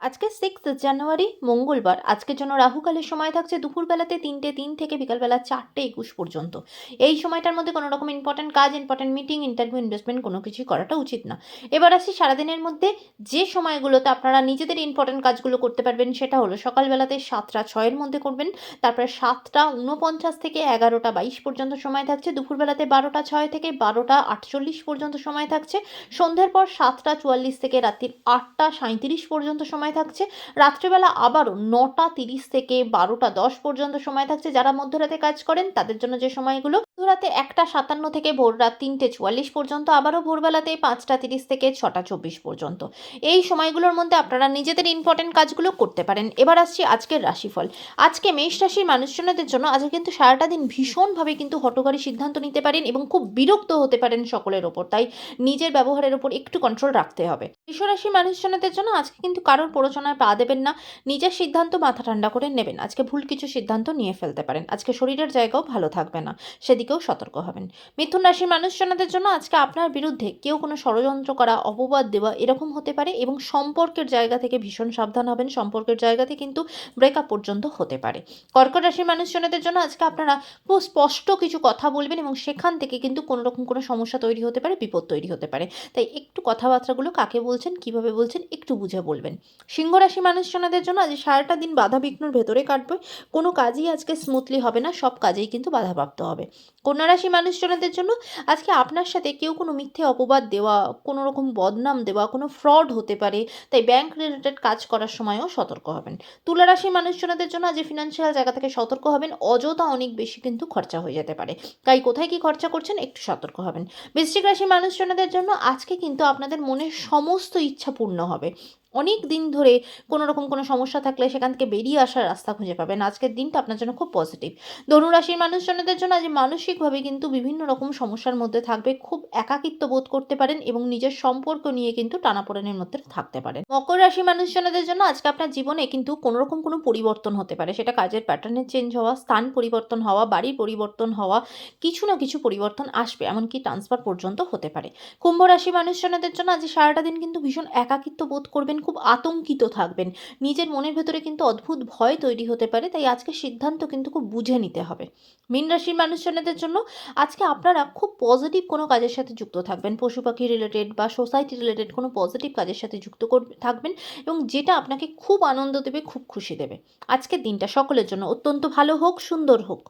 আজকে 6 জানুয়ারি মঙ্গলবার। আজকের জন্য রাহুকালের সময় থাকছে দুপুরবেলাতে ৩টে ৩ থেকে বিকালবেলা ৪টে ২১ পর্যন্ত। এই সময়টার মধ্যে কোনো রকম ইম্পর্টেন্ট কাজ, ইম্পর্টেন্ট মিটিং, ইন্টারভিউ, ইনভেস্টমেন্ট কোনো কিছুই করাটা উচিত না। এবার আসি সারাদিনের মধ্যে যে সময়গুলোতে আপনারা নিজেদের ইম্পর্টেন্ট কাজগুলো করতে পারবেন সেটা হলো সকালবেলাতে ৭টা ৬ এর মধ্যে করবেন। তারপরে ৭টা ৪৯ থেকে ১১টা ২২ পর্যন্ত সময় থাকছে। দুপুরবেলাতে ১২টা ৬ থেকে ১২টা ৪৮ পর্যন্ত সময় থাকছে। সন্ধ্যের পর ৭টা ৪৪ থেকে রাত্রির ৮টা ৩৭ পর্যন্ত সময় থাকছে। রাত্রিবেলা আবারও ৯টা ৩০ থেকে ১২টা ১০ পর্যন্ত সময় থাকছে। যারা মধ্যরাতে কাজ করেন তাদের জন্য যে সময়গুলো, মধ্যরাতে ১টা ৫৭ থেকে ভোররাত ৩টে ৪৪ পর্যন্ত, আবারও ভোরবেলাতে ৫টা ৩০ থেকে ৬টা ২৪ পর্যন্ত। এই সময়গুলোর মধ্যে আপনারা নিজেদের ইম্পর্টেন্ট কাজগুলো করতে পারেন। এবার আসছি আজকের রাশিফল। আজকে মেষ রাশির মানুষজনদের জন্য আজকে কিন্তু সারাটা দিন ভীষণভাবে কিন্তু হঠকারী সিদ্ধান্ত নিতে পারেন এবং খুব বিরক্ত হতে পারেন সকলের ওপর। তাই নিজের ব্যবহারের ওপর একটু কন্ট্রোল রাখতে হবে। বৃষ রাশির মানুষজনদের জন্য আজকে কিন্তু কারোর প্ররোচনায় পা দেবেন না। নিজের সিদ্ধান্ত মাথা ঠান্ডা করে নেবেন। আজকে ভুল কিছু সিদ্ধান্ত নিয়ে ফেলতে পারেন। আজকে শরীরের জায়গাও ভালো থাকবে না, সেদিকেও সতর্ক হবেন। মিথুন রাশির মানুষজনদের জন্য আজকে আপনার বিরুদ্ধে কেউ কোনো ষড়যন্ত্র করা, অপবাদ দেওয়া এরকম হতে পারে এবং সম্পর্কের জায়গা থেকে ভীষণ সাবধান হবেন। সম্পর্কের জায়গাতে কিন্তু ব্রেকআপ পর্যন্ত হতে পারে। কর্কট রাশির মানুষজনদের জন্য আজকে আপনারা খুব স্পষ্ট কিছু কথা বলবেন এবং সেখান থেকে কিন্তু কোনো রকম কোনো সমস্যা তৈরি হতে পারে, বিপদ তৈরি হতে পারে। তাই একটু কথাবার্তাগুলো কাকে বলছেন, কিভাবে বলছেন একটু বুঝে বলবেন। সিংহ রাশি মানুষজনদের জন্য আজ সারাটা দিন বাধা বিঘ্নর ভেতরে কাটবে। কোনো কাজই আজকে স্মুথলি হবে না, সব কাজেই কিন্তু বাধাপ্রাপ্ত হবে। কন্যা রাশি মানুষজনদের জন্য আজকে আপনার সাথে কেউ কোনো মিথ্যে অপবাদ দেওয়া, কোনো রকম বদনাম দেওয়া, কোনো ফ্রড হতে পারে। তাই ব্যাংক রিলেটেড কাজ করার সময়ও সতর্ক হবেন। তুলা রাশি মানুষজনদের জন্য আজ ফিনান্সিয়াল জায়গা থেকে সতর্ক হবেন। অযথা অনেক বেশি কিন্তু খরচা হয়ে যেতে পারে। তাই কোথায় কি খরচা করছেন একটু সতর্ক হবেন। বৃশ্চিক রাশি মানুষজনদের জন্য আজকে কিন্তু আপনাদের মনের সমস্ত ইচ্ছা পূর্ণ হবে। অনেক দিন ধরে কোনো রকম কোনো সমস্যা থাকলে সেখান থেকে বেরিয়ে আসার রাস্তা খুঁজে পাবেন। আজকের দিনটা আপনার জন্য খুব পজিটিভ। ধনু রাশির মানুষজনদের জন্য আজ মানসিকভাবে কিন্তু বিভিন্ন রকম সমস্যার মধ্যে থাকবে। খুব একাকিত্ব বোধ করতে পারেন এবং নিজের সম্পর্ক নিয়ে কিন্তু টানাপোড়েনের মধ্যে থাকতে পারেন। মকর রাশি মানুষজনদের জন্য আজকে আপনার জীবনে কিন্তু কোনো রকম কোনো পরিবর্তন হতে পারে। সেটা কাজের প্যাটার্নের চেঞ্জ হওয়া, স্থান পরিবর্তন হওয়া, বাড়ির পরিবর্তন হওয়া, কিছু না কিছু পরিবর্তন আসবে। এমনকি ট্রান্সফার পর্যন্ত হতে পারে। কুম্ভ রাশি মানুষজনদের জন্য আজ সারাটা দিন কিন্তু ভীষণ একাকিত্ব বোধ করবেন, খুব আতঙ্কিত থাকবেন। নিজের মনের ভেতরে কিন্তু অদ্ভুত ভয় তৈরি হতে পারে। তাই আজকে সিদ্ধান্ত কিন্তু খুব বুঝে নিতে হবে। মীন রাশির মানুষজনদের জন্য আজকে আপনারা খুব পজিটিভ কোনো কাজের সাথে যুক্ত থাকবেন। পশু পাখি রিলেটেড বা সোসাইটি রিলেটেড কোনো পজিটিভ কাজের সাথে যুক্ত থাকবেন এবং যেটা আপনাকে খুব আনন্দ দেবে, খুব খুশি দেবে। আজকের দিনটা সকলের জন্য অত্যন্ত ভালো হোক, সুন্দর হোক।